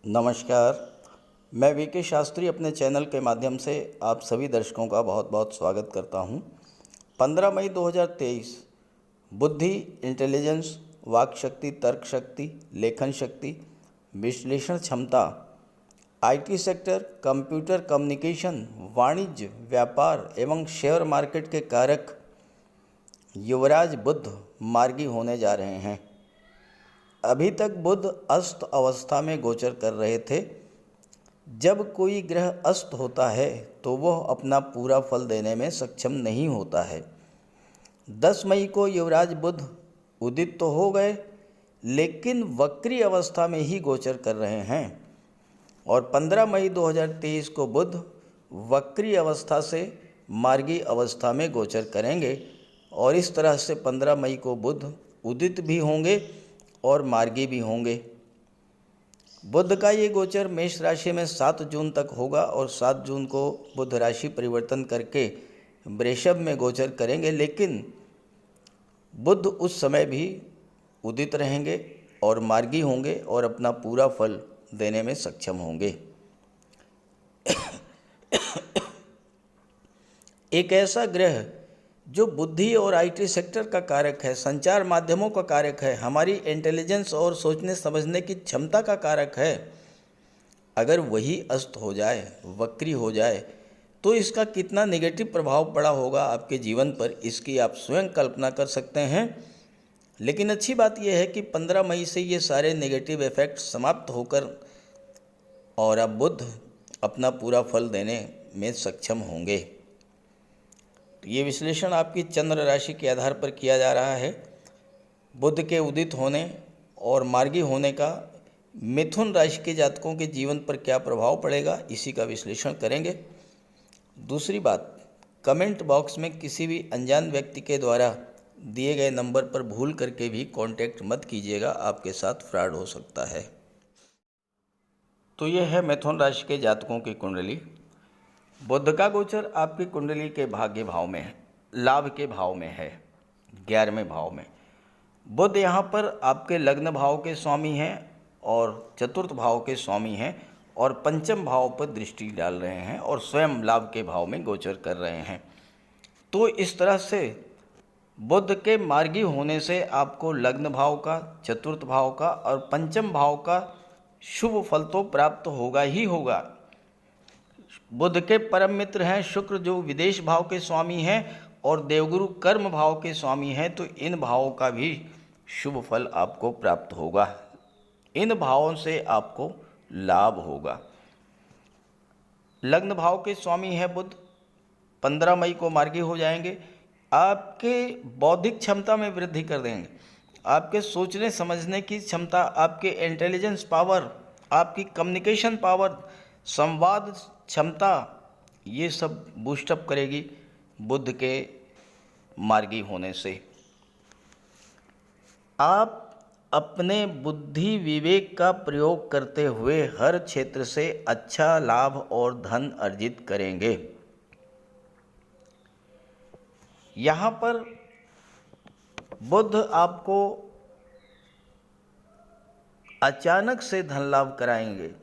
नमस्कार। मैं वीके शास्त्री अपने चैनल के माध्यम से आप सभी दर्शकों का बहुत बहुत स्वागत करता हूं। 15 मई 2023 बुद्धि, इंटेलिजेंस, वाक शक्ति, तर्क शक्ति, लेखन शक्ति, विश्लेषण क्षमता, आईटी सेक्टर, कंप्यूटर कम्युनिकेशन, वाणिज्य, व्यापार एवं शेयर मार्केट के कारक युवराज बुध मार्गी होने जा रहे हैं। अभी तक बुध अस्त अवस्था में गोचर कर रहे थे। जब कोई ग्रह अस्त होता है तो वह अपना पूरा फल देने में सक्षम नहीं होता है। 10 मई को युवराज बुध उदित तो हो गए, लेकिन वक्री अवस्था में ही गोचर कर रहे हैं और 15 मई 2023 को बुध वक्री अवस्था से मार्गी अवस्था में गोचर करेंगे और इस तरह से 15 मई को बुध उदित भी होंगे और मार्गी भी होंगे। बुध का ये गोचर मेष राशि में 7 जून तक होगा और 7 जून को बुध राशि परिवर्तन करके वृषभ में गोचर करेंगे, लेकिन बुध उस समय भी उदित रहेंगे और मार्गी होंगे और अपना पूरा फल देने में सक्षम होंगे। एक ऐसा ग्रह जो बुद्धि और आईटी सेक्टर का कारक है, संचार माध्यमों का कारक है, हमारी इंटेलिजेंस और सोचने समझने की क्षमता का कारक है, अगर वही अस्त हो जाए, वक्री हो जाए, तो इसका कितना नेगेटिव प्रभाव पड़ा होगा आपके जीवन पर, इसकी आप स्वयं कल्पना कर सकते हैं। लेकिन अच्छी बात यह है कि 15 मई से ये सारे नेगेटिव इफेक्ट समाप्त होकर और अब बुध अपना पूरा फल देने में सक्षम होंगे। ये विश्लेषण आपकी चंद्र राशि के आधार पर किया जा रहा है। बुध के उदित होने और मार्गी होने का मिथुन राशि के जातकों के जीवन पर क्या प्रभाव पड़ेगा, इसी का विश्लेषण करेंगे। दूसरी बात, कमेंट बॉक्स में किसी भी अनजान व्यक्ति के द्वारा दिए गए नंबर पर भूल करके भी कांटेक्ट मत कीजिएगा, आपके साथ फ्रॉड हो सकता है। तो यह है मिथुन राशि के जातकों की कुंडली। बुध का गोचर आपकी कुंडली के भाग्य भाव में है, लाभ के भाव में है, 11वें भाव में। बुध यहाँ पर आपके लग्न भाव के स्वामी हैं और चतुर्थ भाव के स्वामी हैं और पंचम भाव पर दृष्टि डाल रहे हैं और स्वयं लाभ के भाव में गोचर कर रहे हैं। तो इस तरह से बुध के मार्गी होने से आपको लग्न भाव का, चतुर्थ भाव का और पंचम भाव का शुभ फल तो प्राप्त होगा ही होगा। बुध के परम मित्र हैं शुक्र, जो विदेश भाव के स्वामी हैं और देवगुरु कर्म भाव के स्वामी हैं, तो इन भावों का भी शुभ फल आपको प्राप्त होगा। इन भावों से आपको लाभ होगा। लग्न भाव के स्वामी है बुध, 15 मई को मार्गी हो जाएंगे। आपके बौद्धिक क्षमता में वृद्धि कर देंगे। आपके सोचने समझने की क्षमता, आपके इंटेलिजेंस पावर, आपकी कम्युनिकेशन पावर, संवाद क्षमता, ये सब बूस्टअप करेगी बुध के मार्गी होने से। आप अपने बुद्धि विवेक का प्रयोग करते हुए हर क्षेत्र से अच्छा लाभ और धन अर्जित करेंगे। यहाँ पर बुध आपको अचानक से धन लाभ कराएंगे।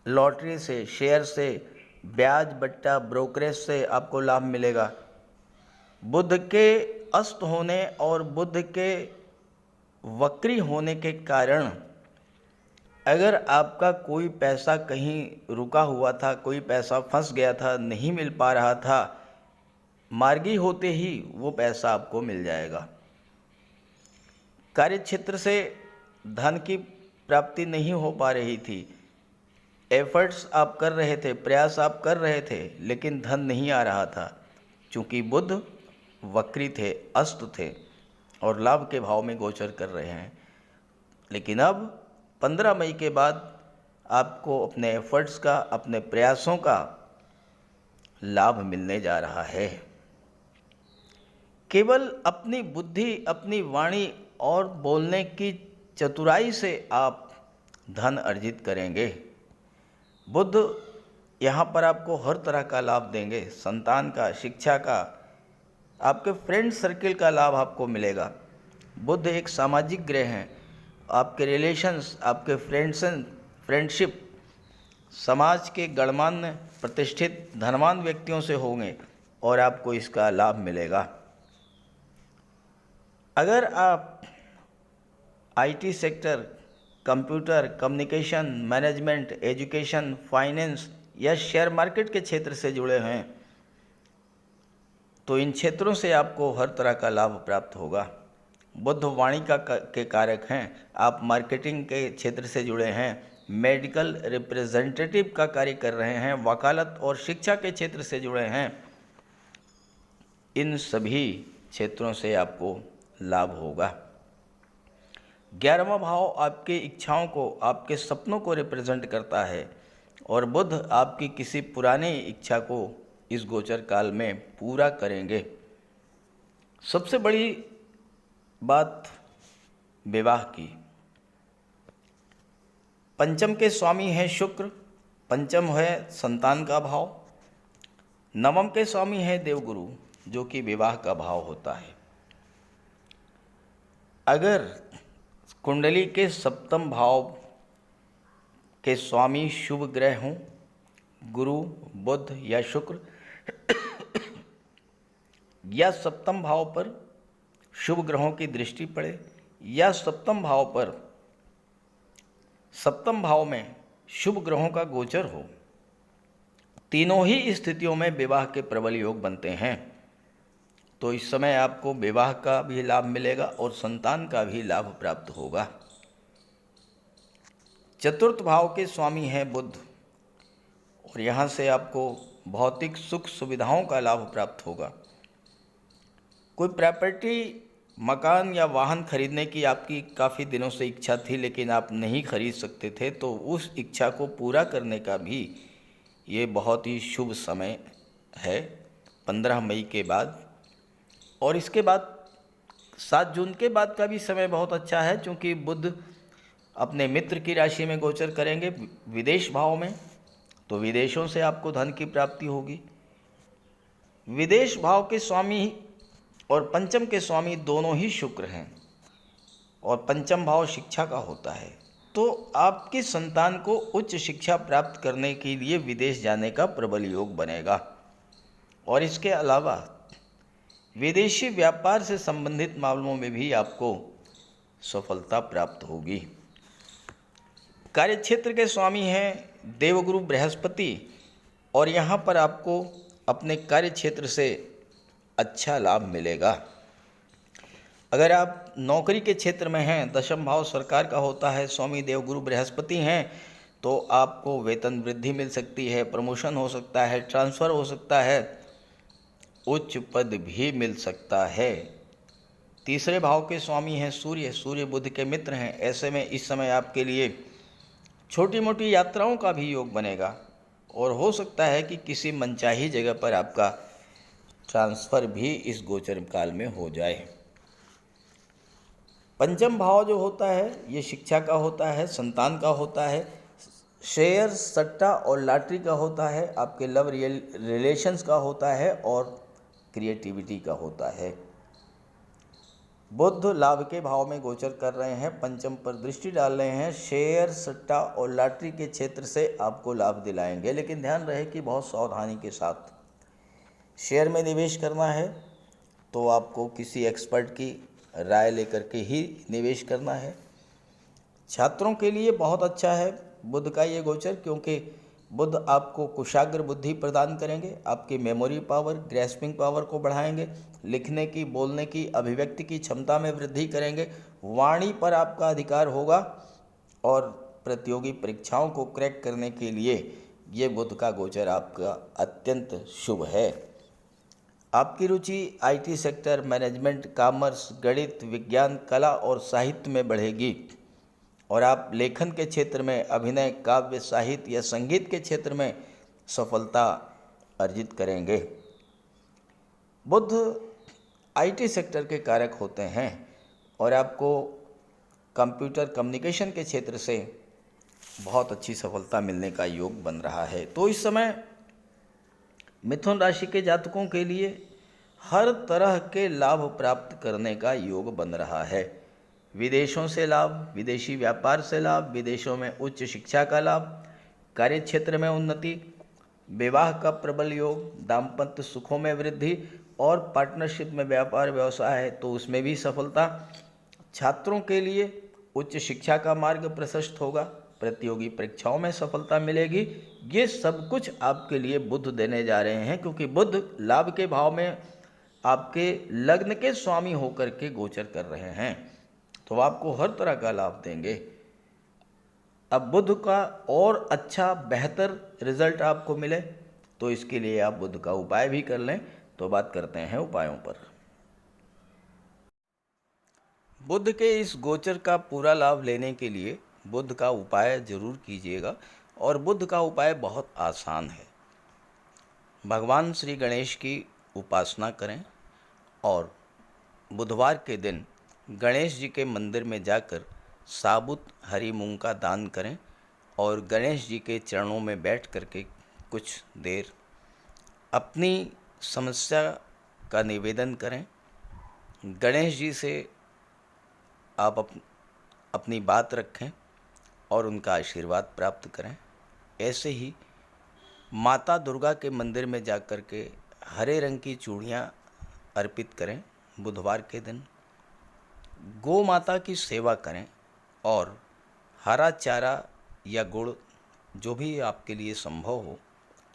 लॉटरी से, शेयर से, ब्याज बट्टा, ब्रोकरेज से आपको लाभ मिलेगा। बुध के अस्त होने और बुध के वक्री होने के कारण अगर आपका कोई पैसा कहीं रुका हुआ था, कोई पैसा फंस गया था, नहीं मिल पा रहा था, मार्गी होते ही वो पैसा आपको मिल जाएगा। कार्य क्षेत्र से धन की प्राप्ति नहीं हो पा रही थी, एफर्ट्स आप कर रहे थे, प्रयास आप कर रहे थे, लेकिन धन नहीं आ रहा था, चूँकि बुध वक्री थे, अस्त थे और लाभ के भाव में गोचर कर रहे हैं। लेकिन अब 15 मई के बाद आपको अपने एफर्ट्स का, अपने प्रयासों का लाभ मिलने जा रहा है। केवल अपनी बुद्धि, अपनी वाणी और बोलने की चतुराई से आप धन अर्जित करेंगे। बुध यहाँ पर आपको हर तरह का लाभ देंगे, संतान का, शिक्षा का, आपके फ्रेंड सर्किल का लाभ आपको मिलेगा। बुध एक सामाजिक ग्रह हैं। आपके रिलेशंस, आपके फ्रेंडशिप समाज के गणमान्य प्रतिष्ठित धनवान व्यक्तियों से होंगे और आपको इसका लाभ मिलेगा। अगर आप IT sector, computer, communication, management, education, finance या शेयर मार्केट के क्षेत्र से जुड़े हैं तो इन क्षेत्रों से आपको हर तरह का लाभ प्राप्त होगा। बुध वाणी के कारक हैं। आप मार्केटिंग के क्षेत्र से जुड़े हैं, मेडिकल रिप्रेजेंटेटिव का कार्य कर रहे हैं, वकालत और शिक्षा के क्षेत्र से जुड़े हैं, इन सभी क्षेत्रों से आपको लाभ होगा। 11वां भाव आपके इच्छाओं को, आपके सपनों को रिप्रेजेंट करता है और बुध आपकी किसी पुरानी इच्छा को इस गोचर काल में पूरा करेंगे। सबसे बड़ी बात विवाह की। पंचम के स्वामी है शुक्र, पंचम है संतान का भाव। नवम के स्वामी है देवगुरु, जो कि विवाह का भाव होता है। अगर कुंडली के सप्तम भाव के स्वामी शुभ ग्रह हों, गुरु, बुध या शुक्र, या सप्तम भाव पर शुभ ग्रहों की दृष्टि पड़े, या सप्तम भाव में शुभ ग्रहों का गोचर हो, तीनों ही स्थितियों में विवाह के प्रबल योग बनते हैं। तो इस समय आपको विवाह का भी लाभ मिलेगा और संतान का भी लाभ प्राप्त होगा। चतुर्थ भाव के स्वामी हैं बुध और यहाँ से आपको भौतिक सुख सुविधाओं का लाभ प्राप्त होगा। कोई प्रॉपर्टी, मकान या वाहन खरीदने की आपकी काफ़ी दिनों से इच्छा थी लेकिन आप नहीं खरीद सकते थे, तो उस इच्छा को पूरा करने का भी ये बहुत ही शुभ समय है 15 मई के बाद। और इसके बाद 7 जून के बाद का भी समय बहुत अच्छा है, क्योंकि बुध अपने मित्र की राशि में गोचर करेंगे विदेश भाव में, तो विदेशों से आपको धन की प्राप्ति होगी। विदेश भाव के स्वामी और पंचम के स्वामी दोनों ही शुक्र हैं और पंचम भाव शिक्षा का होता है, तो आपकी संतान को उच्च शिक्षा प्राप्त करने के लिए विदेश जाने का प्रबल योग बनेगा। और इसके अलावा विदेशी व्यापार से संबंधित मामलों में भी आपको सफलता प्राप्त होगी। कार्यक्षेत्र के स्वामी हैं देवगुरु बृहस्पति और यहाँ पर आपको अपने कार्यक्षेत्र से अच्छा लाभ मिलेगा। अगर आप नौकरी के क्षेत्र में हैं, दशम भाव सरकार का होता है, स्वामी देवगुरु बृहस्पति हैं, तो आपको वेतन वृद्धि मिल सकती है, प्रमोशन हो सकता है, ट्रांसफ़र हो सकता है, उच्च पद भी मिल सकता है। तीसरे भाव के स्वामी हैं सूर्य, सूर्य बुध के मित्र हैं। ऐसे में इस समय आपके लिए छोटी मोटी यात्राओं का भी योग बनेगा और हो सकता है कि किसी मनचाही जगह पर आपका ट्रांसफ़र भी इस गोचर काल में हो जाए। पंचम भाव जो होता है ये शिक्षा का होता है, संतान का होता है, शेयर, सट्टा और लॉटरी का होता है, आपके लव रिलेशंस का होता है और क्रिएटिविटी का होता है। बुध लाभ के भाव में गोचर कर रहे हैं, पंचम पर दृष्टि डाल रहे हैं, शेयर, सट्टा और लॉटरी के क्षेत्र से आपको लाभ दिलाएंगे, लेकिन ध्यान रहे कि बहुत सावधानी के साथ। शेयर में निवेश करना है तो आपको किसी एक्सपर्ट की राय लेकर के ही निवेश करना है। छात्रों के लिए बहुत अच्छा है बुध का ये गोचर, क्योंकि बुध आपको कुशाग्र बुद्धि प्रदान करेंगे, आपकी मेमोरी पावर, ग्रेस्पिंग पावर को बढ़ाएंगे, लिखने की, बोलने की, अभिव्यक्ति की क्षमता में वृद्धि करेंगे, वाणी पर आपका अधिकार होगा और प्रतियोगी परीक्षाओं को क्रैक करने के लिए ये बुध का गोचर आपका अत्यंत शुभ है। आपकी रुचि आईटी सेक्टर, मैनेजमेंट, कॉमर्स, गणित, विज्ञान, कला और साहित्य में बढ़ेगी और आप लेखन के क्षेत्र में, अभिनय, काव्य, साहित्य या संगीत के क्षेत्र में सफलता अर्जित करेंगे। बुध आईटी सेक्टर के कारक होते हैं और आपको कंप्यूटर, कम्युनिकेशन के क्षेत्र से बहुत अच्छी सफलता मिलने का योग बन रहा है। तो इस समय मिथुन राशि के जातकों के लिए हर तरह के लाभ प्राप्त करने का योग बन रहा है। विदेशों से लाभ, विदेशी व्यापार से लाभ, विदेशों में उच्च शिक्षा का लाभ, कार्य क्षेत्र में उन्नति, विवाह का प्रबल योग, दाम्पत्य सुखों में वृद्धि और पार्टनरशिप में व्यापार व्यवसाय है तो उसमें भी सफलता। छात्रों के लिए उच्च शिक्षा का मार्ग प्रशस्त होगा, प्रतियोगी परीक्षाओं में सफलता मिलेगी। ये सब कुछ आपके लिए बुध देने जा रहे हैं, क्योंकि बुध लाभ के भाव में आपके लग्न के स्वामी होकर के गोचर कर रहे हैं, तो आपको हर तरह का लाभ देंगे। अब बुध का और अच्छा बेहतर रिजल्ट आपको मिले तो इसके लिए आप बुध का उपाय भी कर लें। तो बात करते हैं उपायों पर। बुध के इस गोचर का पूरा लाभ लेने के लिए बुध का उपाय जरूर कीजिएगा, और बुध का उपाय बहुत आसान है। भगवान श्री गणेश की उपासना करें और बुधवार के दिन गणेश जी के मंदिर में जाकर साबुत हरी मूंग का दान करें और गणेश जी के चरणों में बैठ करके कुछ देर अपनी समस्या का निवेदन करें। गणेश जी से आप अपनी बात रखें और उनका आशीर्वाद प्राप्त करें। ऐसे ही माता दुर्गा के मंदिर में जाकर के हरे रंग की चूड़ियाँ अर्पित करें। बुधवार के दिन गौ माता की सेवा करें और हरा चारा या गुड़ जो भी आपके लिए संभव हो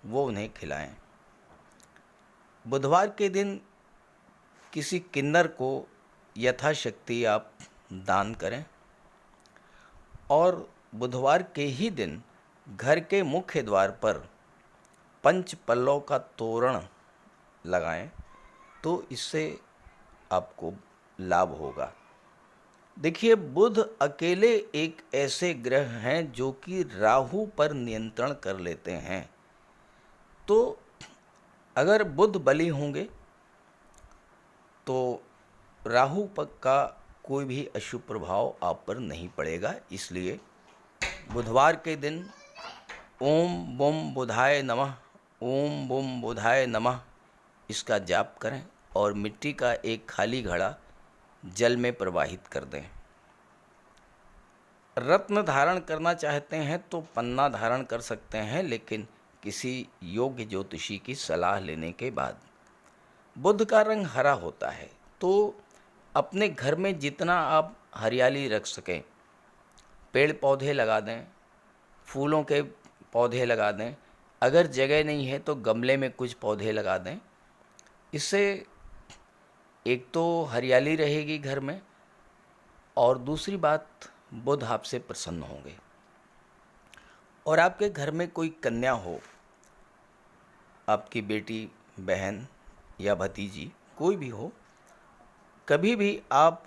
वो उन्हें खिलाएं। बुधवार के दिन किसी किन्नर को यथाशक्ति आप दान करें और बुधवार के ही दिन घर के मुख्य द्वार पर पंच पल्लव का तोरण लगाएं, तो इससे आपको लाभ होगा। देखिए, बुध अकेले एक ऐसे ग्रह हैं जो कि राहु पर नियंत्रण कर लेते हैं, तो अगर बुध बली होंगे तो राहु का कोई भी अशुभ प्रभाव आप पर नहीं पड़ेगा। इसलिए बुधवार के दिन ओम बुम बुधाय नमः, ओम बुम बुधाय नमः इसका जाप करें और मिट्टी का एक खाली घड़ा जल में प्रवाहित कर दें। रत्न धारण करना चाहते हैं तो पन्ना धारण कर सकते हैं, लेकिन किसी योग्य ज्योतिषी की सलाह लेने के बाद। बुध का रंग हरा होता है, तो अपने घर में जितना आप हरियाली रख सकें, पेड़ पौधे लगा दें, फूलों के पौधे लगा दें। अगर जगह नहीं है तो गमले में कुछ पौधे लगा दें। इससे एक तो हरियाली रहेगी घर में, और दूसरी बात, बुध आपसे प्रसन्न होंगे। और आपके घर में कोई कन्या हो, आपकी बेटी, बहन या भतीजी कोई भी हो, कभी भी आप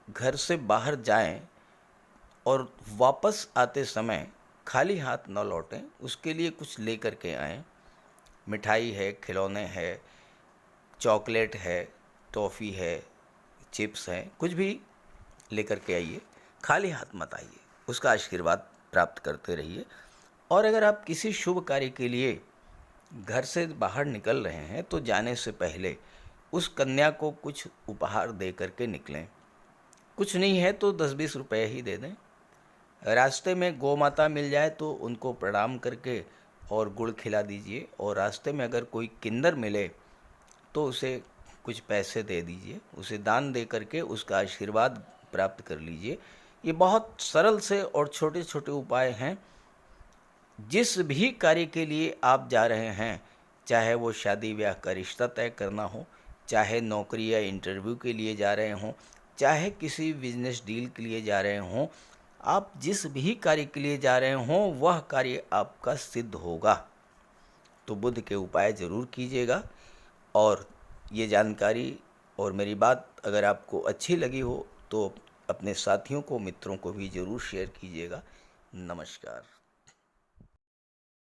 घर से बाहर जाएं और वापस आते समय खाली हाथ न लौटें, उसके लिए कुछ लेकर के आएं। मिठाई है, खिलौने है, चॉकलेट है, टॉफ़ी है, चिप्स हैं, कुछ भी लेकर के आइए, खाली हाथ मत आइए, उसका आशीर्वाद प्राप्त करते रहिए। और अगर आप किसी शुभ कार्य के लिए घर से बाहर निकल रहे हैं तो जाने से पहले उस कन्या को कुछ उपहार दे करके निकलें। कुछ नहीं है तो 10-20 रुपये ही दे दें। रास्ते में गौ माता मिल जाए तो उनको प्रणाम करके और गुड़ खिला दीजिए, और रास्ते में अगर कोई किन्नर मिले तो उसे कुछ पैसे दे दीजिए, उसे दान दे करके उसका आशीर्वाद प्राप्त कर लीजिए। ये बहुत सरल से और छोटे छोटे उपाय हैं। जिस भी कार्य के लिए आप जा रहे हैं, चाहे वो शादी ब्याह का रिश्ता तय करना हो, चाहे नौकरी या इंटरव्यू के लिए जा रहे हों, चाहे किसी बिजनेस डील के लिए जा रहे हों, आप जिस भी कार्य के लिए जा रहे हों वह कार्य आपका सिद्ध होगा। तो बुध के उपाय ज़रूर कीजिएगा। और ये जानकारी और मेरी बात अगर आपको अच्छी लगी हो तो अपने साथियों को, मित्रों को भी ज़रूर शेयर कीजिएगा। नमस्कार।